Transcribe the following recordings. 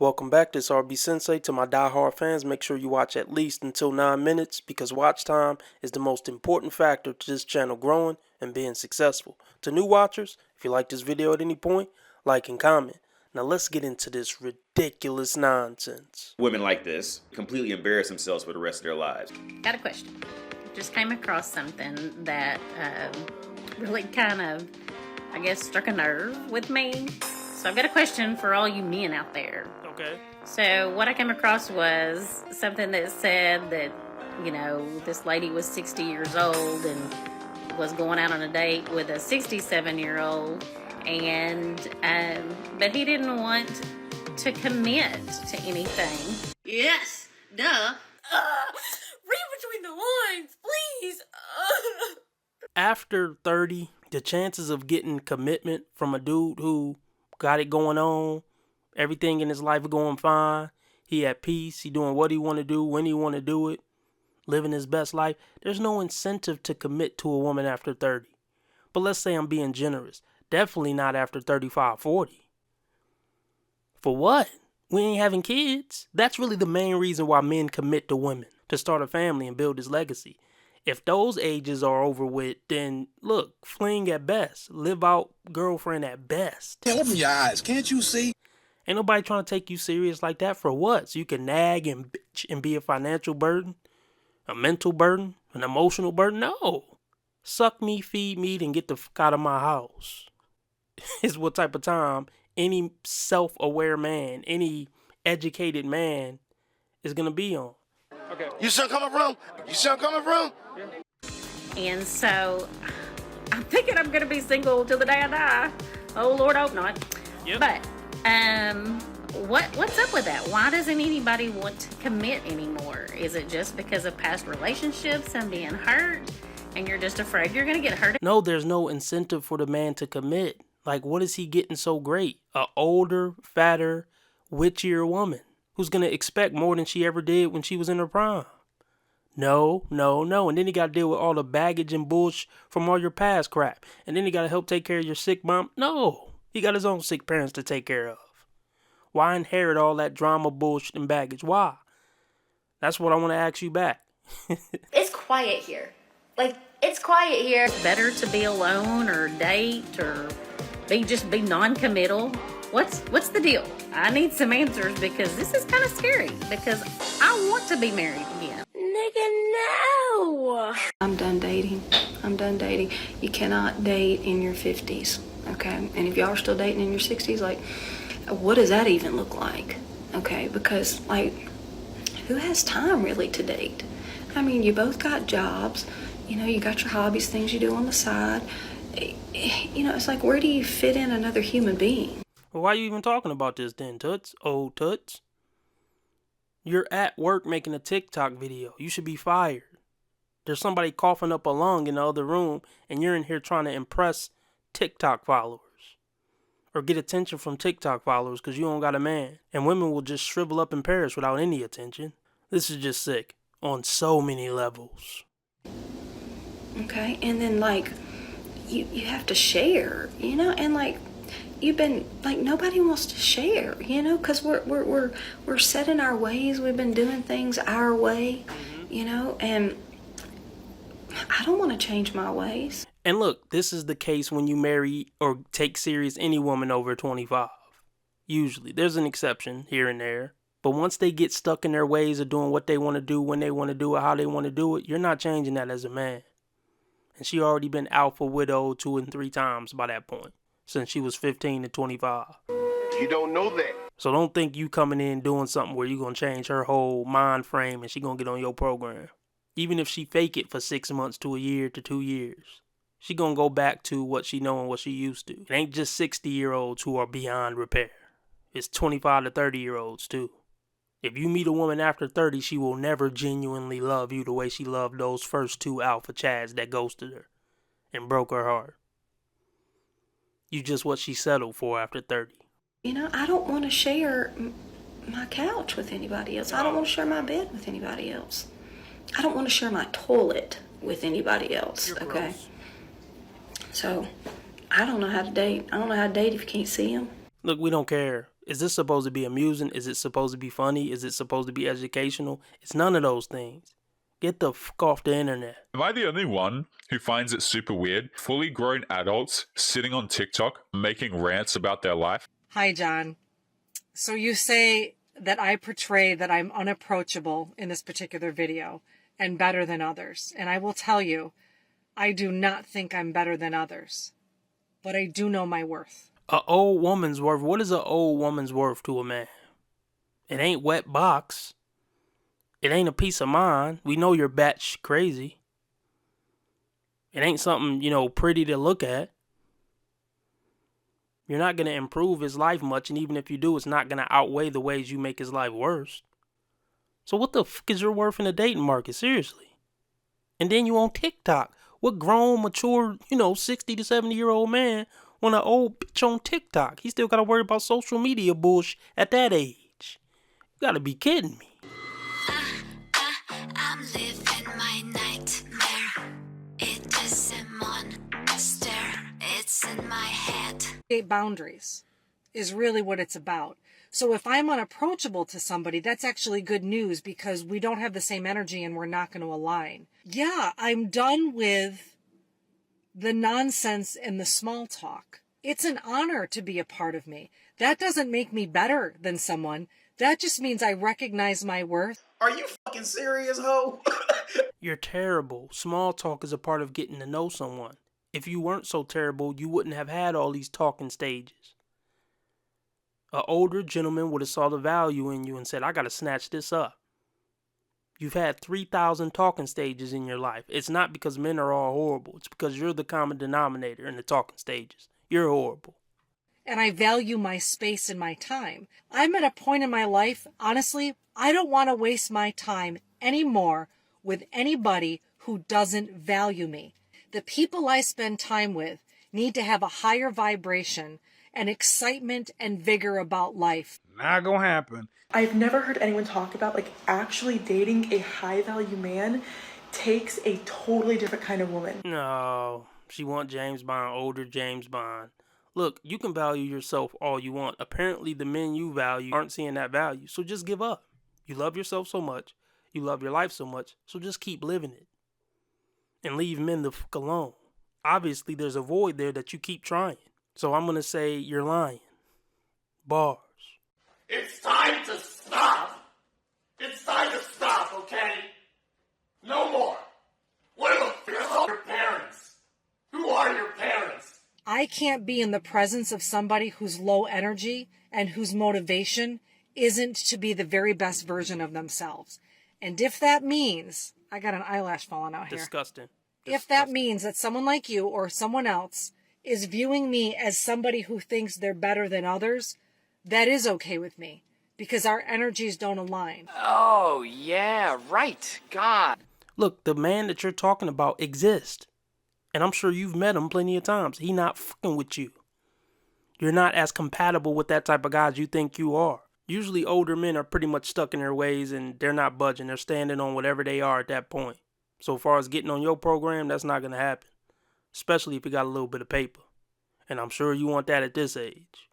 Welcome back, this RB Sensei. To my diehard fans, make sure you watch at least until 9 minutes because watch time is the most important factor to this channel growing and being successful. To new watchers, if you like this video at any point, like and comment. Now let's get into this ridiculous nonsense. Women like this completely embarrass themselves for the rest of their lives. Got a question. Just came across something that really kind of, I guess, struck a nerve with me. So I've got a question for all you men out there. Okay. So what I came across was something that said that, you know, this lady was 60 years old and was going out on a date with a 67-year-old, and but he didn't want to commit to anything. Yes, duh. Read between the lines, please. After 30, the chances of getting commitment from a dude who got it going on, everything in his life going fine, he at peace, he doing what he want to do, when he want to do it, living his best life, there's no incentive to commit to a woman after 30. But let's say I'm being generous. Definitely not after 35, 40. For what? We ain't having kids. That's really the main reason why men commit to women, to start a family and build his legacy. If those ages are over with, then look, fling at best. Live out girlfriend at best. Yeah, open your eyes. Can't you see? Ain't nobody trying to take you serious like that for what? So you can nag and bitch and be a financial burden? A mental burden? An emotional burden? No. Suck me, feed me, and get the fuck out of my house. Is what type of time any self-aware man, any educated man is going to be on. Okay. You see where I'm coming from? You see where I'm coming from? And so I'm thinking I'm going to be single till the day I die. Oh, Lord, I hope not. Yep. But what's up with that? Why doesn't anybody want to commit anymore? Is it just because of past relationships and being hurt, and you're just afraid you're going to get hurt? No, there's no incentive for the man to commit. Like, what is he getting so great? A older, fatter, witchier woman who's going to expect more than she ever did when she was in her prime. No. And then he got to deal with all the baggage and bullshit from all your past crap. And then he got to help take care of your sick mom. No, he got his own sick parents to take care of. Why inherit all that drama, bullshit, and baggage? Why? That's what I want to ask you back. It's quiet here. Like, it's quiet here. Better to be alone or date or be non-committal. What's the deal? I need some answers because this is kind of scary because I want to be married again. Nigga, no. I'm done dating. You cannot date in your 50s, okay? And if y'all are still dating in your 60s, like, what does that even look like? Okay, because, like, who has time really to date? I mean, you both got jobs, you know, you got your hobbies, things you do on the side. You know, it's like, where do you fit in another human being? Well, why are you even talking about this then, Toots? Old Toots. You're at work making a TikTok video. You should be fired. There's somebody coughing up a lung in the other room, and you're in here trying to impress TikTok followers. Or get attention from TikTok followers because you don't got a man. And women will just shrivel up in Paris without any attention. This is just sick on so many levels. Okay, and then, like, you have to share, you know, and, like, you've been, like, nobody wants to share, you know, because we're set in our ways. We've been doing things our way, you know, and I don't want to change my ways. And look, this is the case when you marry or take serious any woman over 25. Usually. There's an exception here and there. But once they get stuck in their ways of doing what they want to do, when they want to do it, how they want to do it, you're not changing that as a man. And she already been alpha widowed 2 and 3 times by that point. Since she was 15 to 25. You don't know that. So don't think you coming in doing something where you're going to change her whole mind frame and she going to get on your program. Even if she fake it for 6 months to a year to 2 years. She going to go back to what she know and what she used to. It ain't just 60-year-olds who are beyond repair. It's 25 to 30-year-olds too. If you meet a woman after 30, she will never genuinely love you the way she loved those first 2 alpha chads that ghosted her and broke her heart. You just what she settled for after 30. You know, I don't want to share my couch with anybody else. I don't want to share my bed with anybody else. I don't want to share my toilet with anybody else, okay? Gross. So, I don't know how to date. I don't know how to date if you can't see them. Look, we don't care Is this supposed to be amusing? Is it supposed to be funny? Is it supposed to be educational? It's none of those things. Get the fuck off the internet. Am I the only one who finds it super weird? Fully grown adults sitting on TikTok making rants about their life? Hi, John. So you say that I portray that I'm unapproachable in this particular video and better than others. And I will tell you, I do not think I'm better than others. But I do know my worth. A old woman's worth. What is a old woman's worth to a man? It ain't wet box. It ain't a piece of mind. We know you're batch crazy. It ain't something, pretty to look at. You're not going to improve his life much, and even if you do, it's not going to outweigh the ways you make his life worse. So what the fuck is your worth in the dating market? Seriously. And then you on TikTok. What grown, mature, 60 to 70-year-old man want an old bitch on TikTok? He still got to worry about social media bullshit at that age. You got to be kidding me. I'm living my nightmare. It is a monster. It's in my head. Boundaries is really what it's about. So if I'm unapproachable to somebody, that's actually good news because we don't have the same energy and we're not going to align. Yeah, I'm done with the nonsense and the small talk. It's an honor to be a part of me. That doesn't make me better than someone. That just means I recognize my worth. Are you fucking serious, ho? You're terrible. Small talk is a part of getting to know someone. If you weren't so terrible, you wouldn't have had all these talking stages. An older gentleman would have saw the value in you and said, I gotta snatch this up. You've had 3,000 talking stages in your life. It's not because men are all horrible. It's because you're the common denominator in the talking stages. You're horrible. And I value my space and my time. I'm at a point in my life, honestly, I don't want to waste my time anymore with anybody who doesn't value me. The people I spend time with need to have a higher vibration and excitement and vigor about life. Not gonna happen. I've never heard anyone talk about actually dating a high value man takes a totally different kind of woman. No, she want James Bond, older James Bond. Look, you can value yourself all you want. Apparently the men you value aren't seeing that value, so just give up. You love yourself so much, you love your life so much, so just keep living it. And leave men the fuck alone. Obviously, there's a void there that you keep trying. So I'm going to say you're lying. Bars. It's time to stop. It's time to stop, okay? No more. Where the fuck are your parents? Who are your parents? I can't be in the presence of somebody who's low energy and whose motivation isn't to be the very best version of themselves. And if that means, I got an eyelash falling out here. Disgusting. If that means that someone like you or someone else is viewing me as somebody who thinks they're better than others, that is okay with me because our energies don't align. Oh, yeah, right. God. Look, the man that you're talking about exists. And I'm sure you've met him plenty of times. He not fucking with you. You're not as compatible with that type of guy as you think you are. Usually older men are pretty much stuck in their ways and they're not budging. They're standing on whatever they are at that point. So far as getting on your program, that's not going to happen. Especially if you got a little bit of paper. And I'm sure you want that at this age.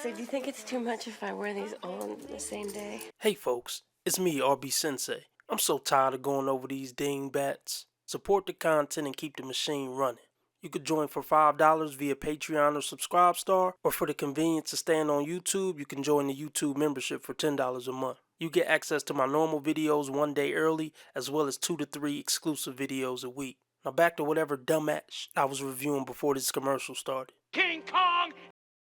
So do you think it's too much if I wear these all on the same day? Hey folks, it's me, RB Sensei. I'm so tired of going over these dingbats. Support the content and keep the machine running. You could join for $5 via Patreon or Subscribestar, or for the convenience of staying on YouTube, you can join the YouTube membership for $10 a month. You get access to my normal videos one day early, as well as 2 to 3 exclusive videos a week. Now back to whatever dumbass I was reviewing before this commercial started. King Kong